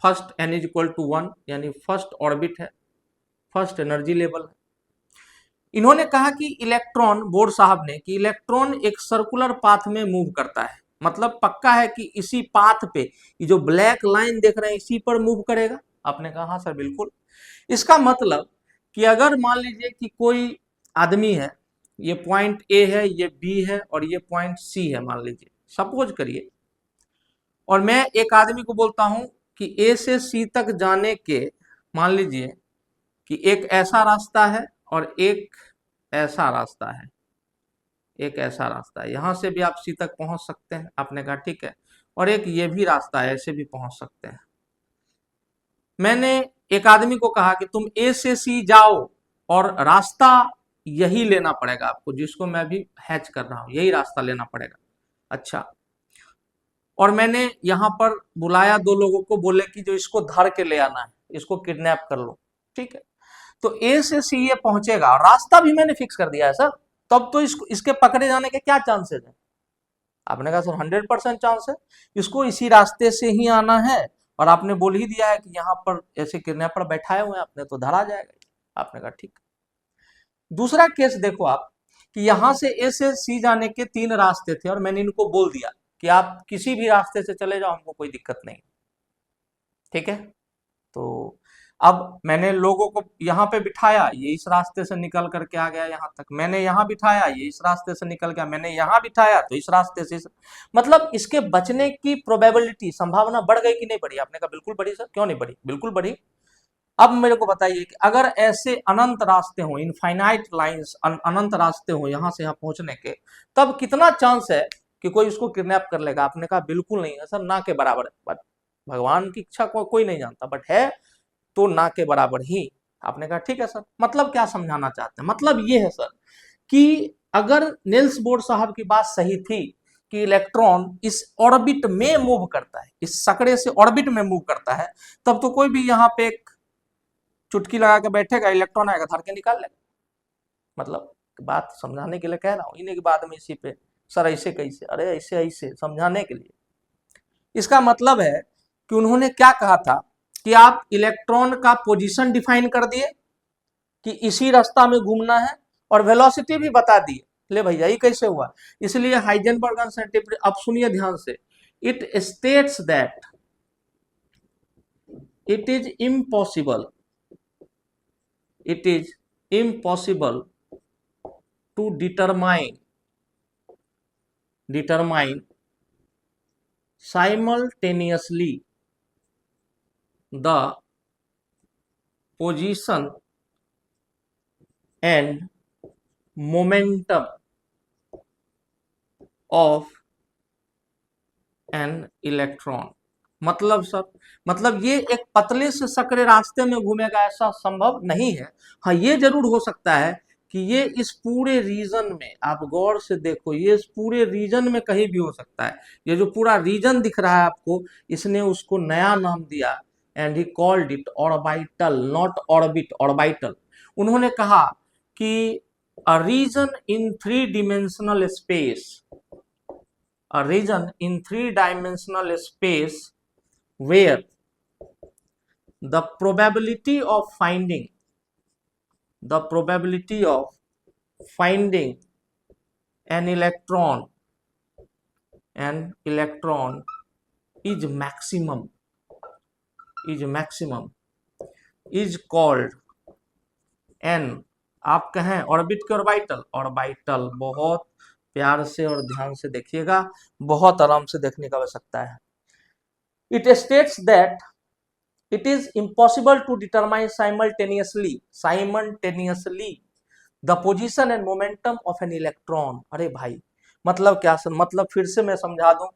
first n is equal to 1 यानी फर्स्ट ऑर्बिट है, फर्स्ट एनर्जी लेवल है। इन्होंने कहा कि इलेक्ट्रॉन, बोर साहब ने, कि इलेक्ट्रॉन एक सर्कुलर पाथ में मूव करता है, मतलब पक्का है कि इसी पाथ पे, ये जो ब्लैक लाइन देख रहे हैं इसी पर मूव करेगा। आपने कहा हाँ सर बिल्कुल। इसका मतलब कि अगर मान लीजिए कि कोई आदमी है, ये पॉइंट ए है, ये बी है और ये पॉइंट सी है, मान लीजिए सपोज करिए, और मैं एक आदमी को बोलता हूं कि ए से सी तक जाने के, मान लीजिए कि एक ऐसा रास्ता है और एक ऐसा रास्ता है, एक ऐसा रास्ता है, यहां से भी आप सी तक पहुंच सकते हैं। आपने कहा ठीक है, और एक ये भी रास्ता है, ऐसे भी पहुंच सकते हैं। मैंने एक आदमी को कहा कि तुम ए से सी जाओ और रास्ता यही लेना पड़ेगा आपको, जिसको मैं अभी हैच कर रहा हूं, यही रास्ता लेना पड़ेगा। अच्छा, और मैंने यहां पर बुलाया दो लोगों को, बोले कि जो इसको धर के ले आना है, इसको किडनैप कर लो, ठीक है। तो ए से सी ये पहुंचेगा, रास्ता भी मैंने फिक्स कर दिया है सर, तब तो इसके पकड़े जाने के क्या चांसेस है? आपने कहा सर 100% चांस है, इसको इसी रास्ते से ही आना है, और आपने बोल ही दिया है कि यहाँ पर ऐसे किडनैपर बैठाए हुए हैं आपने, तो धरा जाएगा। आपने कहा ठीक। दूसरा केस देखो आप, कि यहां से ए से सी जाने के 3 रास्ते थे और मैंने इनको बोल दिया कि आप किसी भी रास्ते से चले जाओ, हमको कोई दिक्कत नहीं, ठीक है। तो अब मैंने लोगों को यहाँ पे बिठाया, ये इस रास्ते से निकल करके आ गया यहाँ तक, मैंने यहाँ बिठाया, ये इस रास्ते से निकल गया, मैंने यहाँ बिठाया तो इस रास्ते से मतलब इसके बचने की प्रोबेबिलिटी, संभावना बढ़ गई कि नहीं बढ़ी? आपने कहा बिल्कुल बढ़ी सर। क्यों नहीं बढ़ी? बिल्कुल बढ़ी। अब मेरे को बताइए कि अगर ऐसे अनंत रास्ते हो, इनफाइनाइट लाइंस, अनंत रास्ते हो यहाँ से यहाँ पहुंचने के, तब कितना चांस है कि कोई उसको किडनैप कर लेगा? आपने कहा बिल्कुल नहीं है सर, ना के बराबर है। बट भगवान की इच्छा को कोई नहीं जानता, बट है तो ना के बराबर ही। आपने कहा ठीक है सर। मतलब क्या समझाना चाहते हैं? मतलब ये है सर कि अगर निल्स बोर साहब की बात सही थी कि इलेक्ट्रॉन इस ऑर्बिट में मूव करता है, इस सकड़े से ऑर्बिट में मूव करता है, तब तो कोई भी यहाँ पे एक चुटकी लगा के बैठेगा, इलेक्ट्रॉन आएगा, धर के निकाल लेगा। मतलब बात समझाने के लिए कह रहा हूं, इन्हीं के बाद में इसी पे सर ऐसे कैसे, अरे ऐसे ऐसे समझाने के लिए। इसका मतलब है कि उन्होंने क्या कहा था कि आप इलेक्ट्रॉन का पोजीशन डिफाइन कर दिए कि इसी रास्ता में घूमना है, और वेलोसिटी भी बता दिए। ले भैया ये कैसे हुआ? इसलिए हाइजेनबर्ग अनसर्टेनिटी, अब सुनिए ध्यान से, it states that it is impossible, it is impossible to determine simultaneously the position and momentum of an electron। मतलब सर, मतलब ये एक पतले से सकरे रास्ते में घूमेगा ऐसा संभव नहीं है। हाँ ये जरूर हो सकता है कि ये इस पूरे रीजन में, आप गौर से देखो, ये इस पूरे रीजन में कहीं भी हो सकता है। ये जो पूरा रीजन दिख रहा है आपको, इसने उसको नया नाम दिया, and he called it orbital, not orbit, orbital. उन्होंने कहा कि a region in 3 dimensional space, a region in 3 dimensional space where the probability of finding an electron is maximum is called n, आप कहें ऑर्बिट के orbital, बहुत प्यार से और ध्यान से देखिएगा, बहुत आराम से देखने का आवश्यकता है। It states that it is impossible to determine simultaneously the position and momentum of an electron। अरे भाई मतलब क्या सर? मतलब फिर से मैं समझा दूं,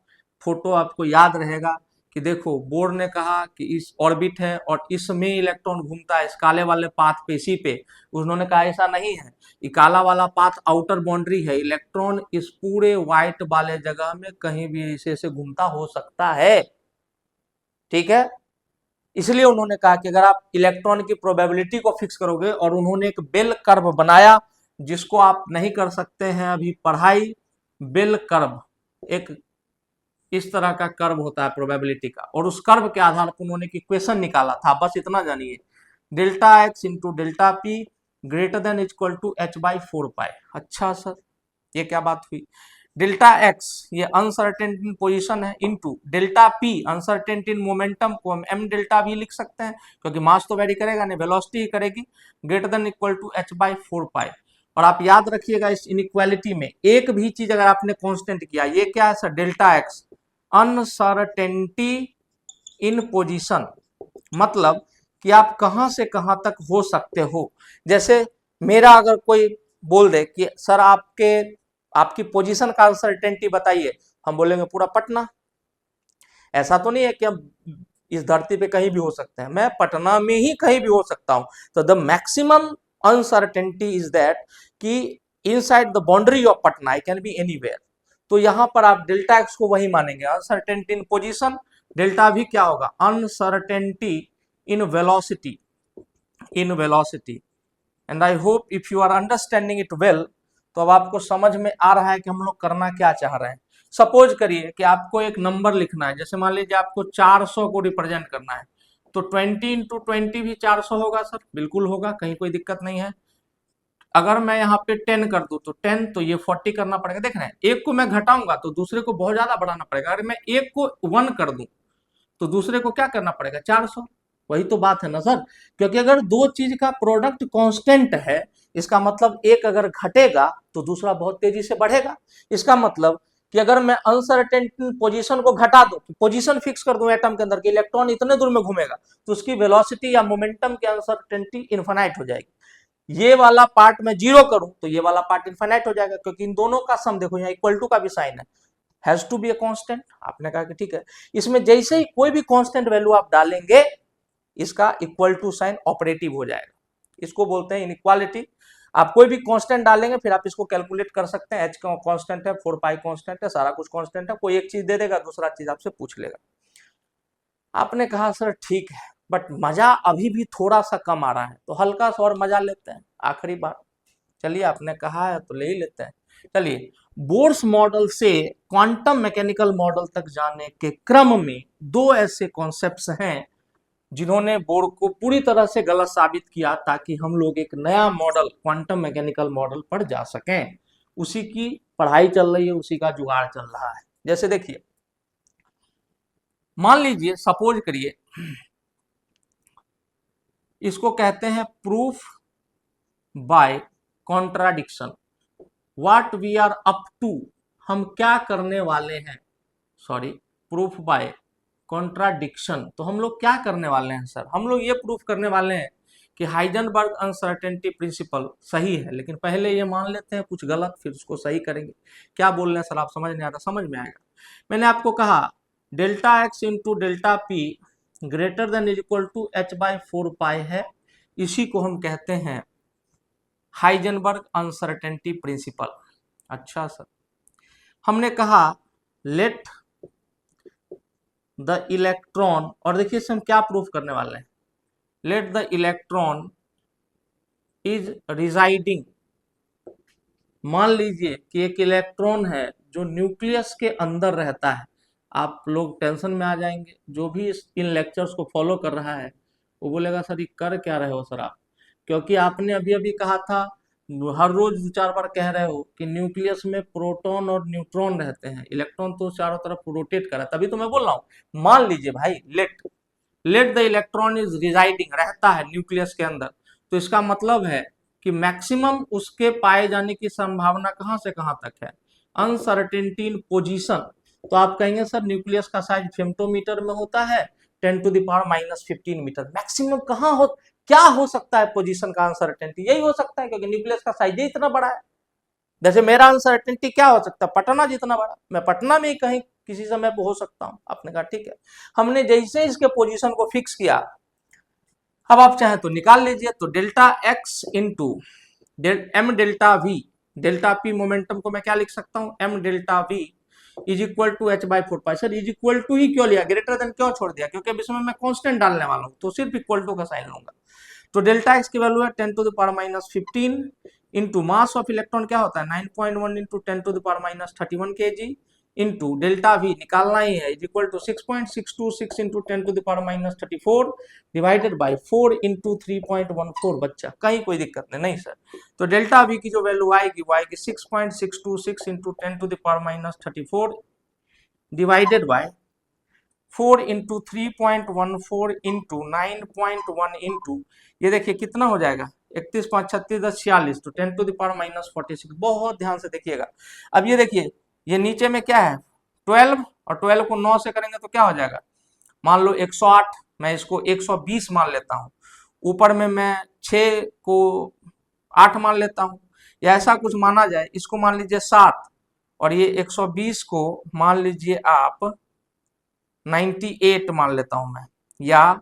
फोटो आपको याद रहेगा कि देखो बोर ने कहा कि इस ऑर्बिट है और इसमें इलेक्ट्रॉन घूमता है, इस काले वाले पाथ पे, इसी पे। उन्होंने कहा ऐसा नहीं है, ये काला वाला पाथ आउटर बाउंड्री है, इलेक्ट्रॉन इस पूरे व्हाइट वाले जगह में कहीं भी ऐसे ऐसे घूमता हो सकता है, ठीक है। इसलिए उन्होंने कहा कि अगर आप इलेक्ट्रॉन की प्रोबेबिलिटी को फिक्स करोगे, और उन्होंने एक बेल कर्व बनाया जिसको आप नहीं कर सकते हैं अभी पढ़ाई, बेल कर्व, एक इस तरह का कर्व होता है प्रोबेबिलिटी का, और उस कर्व के आधार पर उन्होंने इक्वेशन निकाला था, बस इतना जानिए, delta x into delta P greater than equal to H by 4 pi. अच्छा सर, ये क्या बात हुई? डेल्टा एक्स ये अनसर्टेनिटी इन पोजीशन है, into delta p uncertainty in momentum को हम एम डेल्टा भी लिख सकते हैं, क्योंकि मास तो वेरी करेगा नहीं, वेलोसिटी ही करेगी, greater than equal to H by 4 pi. और आप याद रखिएगा इस इनइक्वालिटी में एक भी चीज अगर आपने कांस्टेंट किया, ये क्या है sir? Delta x uncertainty in position, मतलब कि आप कहां से कहां तक हो सकते हो। जैसे मेरा अगर कोई बोल दे कि सर आपकी पोजीशन का अनसर्टेनिटी बताइए, हम बोलेंगे पूरा पटना। ऐसा तो नहीं है कि हम इस धरती पे कहीं भी हो सकते हैं, मैं पटना में ही कहीं भी हो सकता हूं। तो the maximum uncertainty is that कि inside the boundary of Patna I can be anywhere. तो यहां पर आप डेल्टा एक्स को वही मानेंगे, अनसर्टेनिटी इन पोजीशन। डेल्टा भी क्या होगा? Uncertainty in velocity, in velocity. And I hope if you are understanding it well, तो अब आपको समझ में आ रहा है कि हम लोग करना क्या चाह रहे हैं। सपोज करिए कि आपको एक नंबर लिखना है, जैसे मान लीजिए आपको 400 को रिप्रेजेंट करना है, तो 20 इंटू 20 भी 400 होगा सर, बिल्कुल होगा, कहीं कोई दिक्कत नहीं है। अगर मैं यहाँ पे 10 कर दूं तो 10, तो ये 40 करना पड़ेगा। देख रहे हैं, एक को मैं घटाऊंगा तो दूसरे को बहुत ज्यादा बढ़ाना पड़ेगा। अगर मैं एक को 1 कर दूं तो दूसरे को क्या करना पड़ेगा? 400। वही तो बात है ना सर, क्योंकि अगर दो चीज का प्रोडक्ट कांस्टेंट है, इसका मतलब एक अगर घटेगा तो दूसरा बहुत तेजी से बढ़ेगा। इसका मतलब कि अगर मैं अनसर्टेन पोजीशन को घटा दूं, पोजीशन फिक्स कर दूं एटम के अंदर कि इलेक्ट्रॉन इतने दूर में घूमेगा, तो उसकी वेलोसिटी या मोमेंटम की अनसर्टेनिटी इनफाइनाइट हो जाएगी। ये वाला पार्ट मैं जीरो करूं तो ये वाला पार्ट इनफाइनाइट हो जाएगा, क्योंकि इन दोनों का सम देखो, यहाँ इक्वल टू का भी साइन है, has to be a constant. आपने कहा कि ठीक है, इसमें जैसे ही कोई भी कांस्टेंट वैल्यू आप डालेंगे, इसका इक्वल टू साइन ऑपरेटिव हो जाएगा। इसको बोलते हैं इनइक्वालिटी। आप कोई भी कांस्टेंट डालेंगे, फिर आप इसको कैलकुलेट कर सकते हैं। एच का कांस्टेंट है, 4 पाई कांस्टेंट है, सारा कुछ कांस्टेंट है। कोई एक चीज दे देगा, दूसरा चीज आपसे पूछ लेगा। आपने कहा सर ठीक है, बट मजा अभी भी थोड़ा सा कम आ रहा है, तो हल्का सा और मजा लेते हैं, आखिरी बार। चलिए, आपने कहा है तो ले ही लेते हैं। चलिए, बोर्स मॉडल से क्वांटम मैकेनिकल मॉडल तक जाने के क्रम में दो ऐसे कॉन्सेप्ट्स हैं जिन्होंने बोर को पूरी तरह से गलत साबित किया, ताकि हम लोग एक नया मॉडल, क्वांटम मैकेनिकल मॉडल पर जा सकें। उसी की पढ़ाई चल रही है, उसी का जुगाड़ चल रहा है। जैसे देखिए, मान लीजिए, सपोज करिए, इसको कहते हैं proof by contradiction. What we are up to, हम क्या करने वाले हैं, सॉरी, प्रूफ बाय कॉन्ट्राडिक्शन। तो हम लोग क्या करने वाले हैं सर? हम लोग ये प्रूफ करने वाले हैं कि हाइजेनबर्ग अनसर्टेनिटी प्रिंसिपल सही है, लेकिन पहले ये मान लेते हैं कुछ गलत, फिर उसको सही करेंगे। क्या बोल रहे हैं सर? आप समझ नहीं आ रहा? समझ में आएगा। मैंने आपको कहा delta x into delta P greater than is equal to H by 4 pi है। इसी को हम कहते हैं हाइजेनबर्ग अनसर्टेनिटी प्रिंसिपल। अच्छा सर, हमने कहा लेट द इलेक्ट्रॉन, और देखिए इससे हम क्या प्रूफ करने वाले हैं, let the electron is residing. मान लीजिए कि एक इलेक्ट्रॉन है जो न्यूक्लियस के अंदर रहता है। आप लोग टेंशन में आ जाएंगे, जो भी इन लेक्चर्स को फॉलो कर रहा है वो बोलेगा सर ये कर क्या रहे हो सर आप, क्योंकि आपने अभी अभी कहा था, हर रोज 2-4 बार कह रहे हो कि न्यूक्लियस में प्रोटॉन और न्यूट्रॉन रहते हैं, इलेक्ट्रॉन तो चारों तरफ रोटेट कर रहा है। तभी तो मैं बोल रहा हूँ, मान लीजिए भाई, let the electron is residing, रहता है न्यूक्लियस के अंदर, तो इसका मतलब है कि मैक्सिमम उसके पाए जाने की संभावना कहां से कहां तक है? Uncertainty in position. तो आप कहेंगे सर न्यूक्लियस का साइज फेम्टोमीटर में होता है, 10⁻⁻15 मीटर। मैक्सिमम कहां हो, क्या हो सकता है पोजीशन का अनसर्टेनिटी? यही हो सकता है, क्योंकि न्यूक्लियस का साइज ही इतना बड़ा है। जैसे मेरा अनसर्टेनिटी क्या हो सकता है? पटना जितना बड़ा, मैं पटना में ही कहीं किसी समय पे हो सकता हूं। आपने कहा ठीक है। हमने जैसे इसके पोजीशन को फिक्स किया, अब आप चाहें तो निकाल लीजिए। तो delta x into m delta v, delta p momentum को मैं क्या लिख सकता हूं? M delta v is equal to H by 4 pi. Sir is equal to ही क्यों लिया, ग्रेटर देन क्यों छोड़ दिया? क्योंकि अब इसमें मैं कांस्टेंट डालने वाला हूं, तो सिर्फ इक्वल टू का साइन लूंगा। तो डेल्टा एक्स की वैल्यू है 10⁻⁻15 इंटू मास ऑफ इलेक्ट्रॉन क्या होता है 9.1 into 10⁻31 kg into delta v निकालना ही है, is equal to 6.626 into 10⁻34 divided by 4 into 3.14। बच्चा कहीं कोई दिक्कत नहीं सर। तो डेल्टा वी की जो वैल्यू आएगी वो आएगी 6.626 into 10⁻34 divided by 4 into 3.14 into 9.1 into ये देखिए कितना हो जाएगा 31 5 36 10 46 तो 10⁻46। बहुत ध्यान से देखिएगा। अब ये देखिए ये नीचे में क्या है 12 और 12 को 9 से करेंगे तो क्या हो जाएगा, मान लो 108, मैं इसको 120 मान लेता हूँ। ऊपर में मैं 6 को 8 मान लेता हूँ, या ऐसा कुछ माना जाए, इसको मान लीजिए 7 और ये 120 को मान लीजिए आप 98 मान लेता हूं मैं, या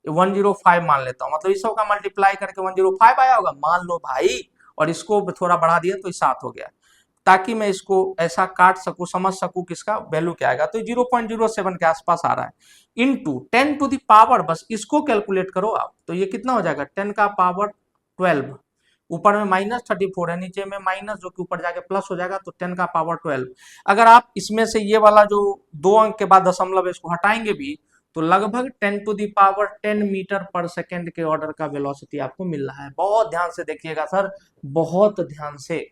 105 मान लेता हूं, मतलब इस सब का मल्टीप्लाई करके 105 आया होगा मान लो भाई, और इसको थोड़ा बढ़ा दिया तो 7 हो गया, ताकि मैं इसको ऐसा काट सकूं, समझ सकूं किसका वैल्यू क्या आएगा। तो 0.07 के आसपास आ रहा है, इंटू 10 टू द पावर, बस इसको कैलकुलेट करो आप, तो ये कितना हो जाएगा 10 का पावर 12, ऊपर में -34 है, नीचे में माइनस जो कि ऊपर जाके प्लस हो जाएगा, तो 10 का पावर 12। अगर आप इसमें से ये वाला जो 2 अंक के बाद दशमलव इसको हटाएंगे भी, तो लगभग 10 to the power 10 metre per second के ऑर्डर का वेलोसिटी आपको मिल रहा है। बहुत ध्यान से देखिएगा सर, बहुत ध्यान से।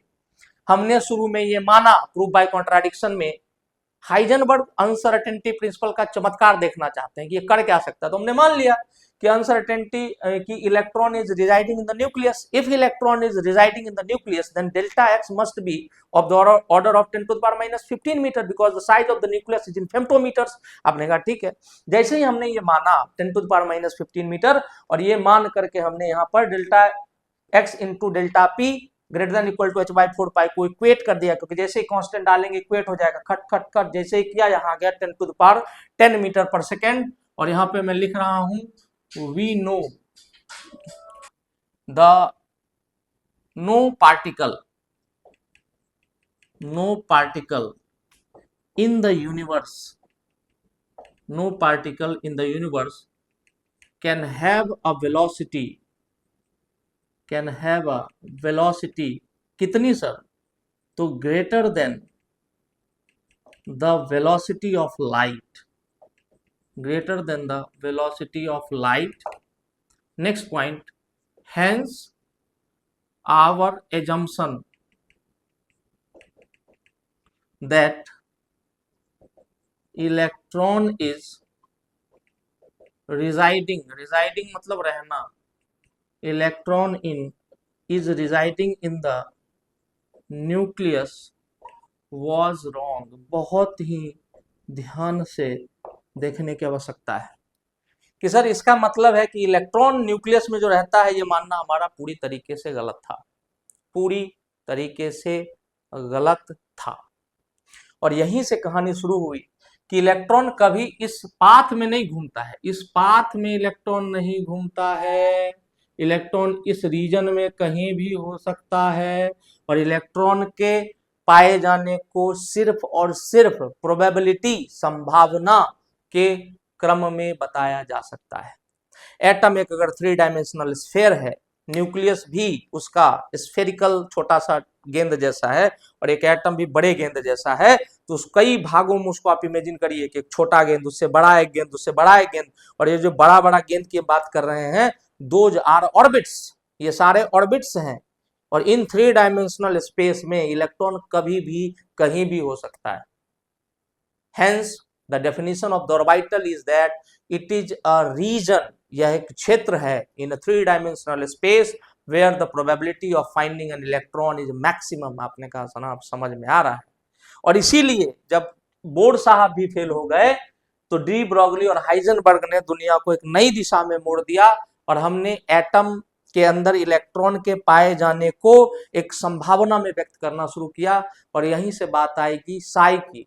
हमने शुरू में ये माना प्रूफ बाय कॉन्ट्राडिक्शन में, हाइजेनबर्ग अनसर्टेनिटी प्रिंसिपल का चमत्कार देखना चाहते हैं कि ये कर क्या सकता है, तो हमने मान लिया कि अनसर्टेनिटी की electron is residing in the nucleus, if electron is residing in the nucleus then delta x must be of the order of 10 to the power -15 metre because the size of the nucleus is in femtometres. आपने कहा ठीक है, जैसे ही हमने ये माना 10 to the power -15 metre, और ये मान करके हमने यहाँ पर delta x into delta P greater than equal to h/4 pi को इक्वेट कर दिया, क्योंकि जैसे ही कांस्टेंट डालेंगे इक्वेट हो जाएगा, खट खट खट, जैसे ही किया यहाँ गया 10 to the power 10 metre per second. और यहाँ पे मैं लिख रहा हूं we know the no particle in the universe, no particle in the universe can have a velocity, कितनी सर, तो greater than the velocity of light, greater than the velocity of light. Next point, hence our assumption that electron is residing मतलब रहना, electron is residing in the nucleus was wrong। बहुत ही ध्यान से देखने की आवश्यकता है कि सर इसका मतलब है कि इलेक्ट्रॉन न्यूक्लियस में जो रहता है, ये मानना हमारा पूरी तरीके से गलत था, पूरी तरीके से गलत था। और यहीं से कहानी शुरू हुई कि इलेक्ट्रॉन कभी इस पाथ में नहीं घूमता है, इस पाथ में इलेक्ट्रॉन नहीं घूमता है, इलेक्ट्रॉन इस रीजन में कहीं भी हो सकता है, और इलेक्ट्रॉन के पाए जाने को सिर्फ और सिर्फ प्रोबेबिलिटी, संभावना के क्रम में बताया जा सकता है। एटम एक अगर 3 डायमेंशनल स्फीयर है, न्यूक्लियस भी उसका स्फेरिकल छोटा सा गेंद जैसा है, और एक एटम भी बड़े गेंद जैसा है, तो उस कई भागों में उसको आप इमेजिन करिए कि एक छोटा गेंद, उससे बड़ा एक गेंद, उससे बड़ा एक गेंद, और ये जो बड़ा बड़ा गेंद की बात कर रहे हैं, दोज आर ऑर्बिट्स, ये सारे ऑर्बिट्स हैं, और इन 3 डायमेंशनल स्पेस में इलेक्ट्रॉन कभी भी कहीं भी हो सकता है। Hence the definition of the orbital is that it is a region, यह एक क्षेत्र है in 3 dimensional space where the probability of finding an electron is maximum. आपने कहा सना आप समझ में आ रहा है। और इसीलिए जब बोर्ड साहब भी फेल हो गए तो डी ब्रॉगली और हाइजेनबर्ग ने दुनिया को एक नई दिशा में मोड़ दिया, और हमने एटम के अंदर इलेक्ट्रॉन के पाए जाने को एक संभावना में व्यक्त करना शुरू किया, और यहीं से बात आएगी साई की।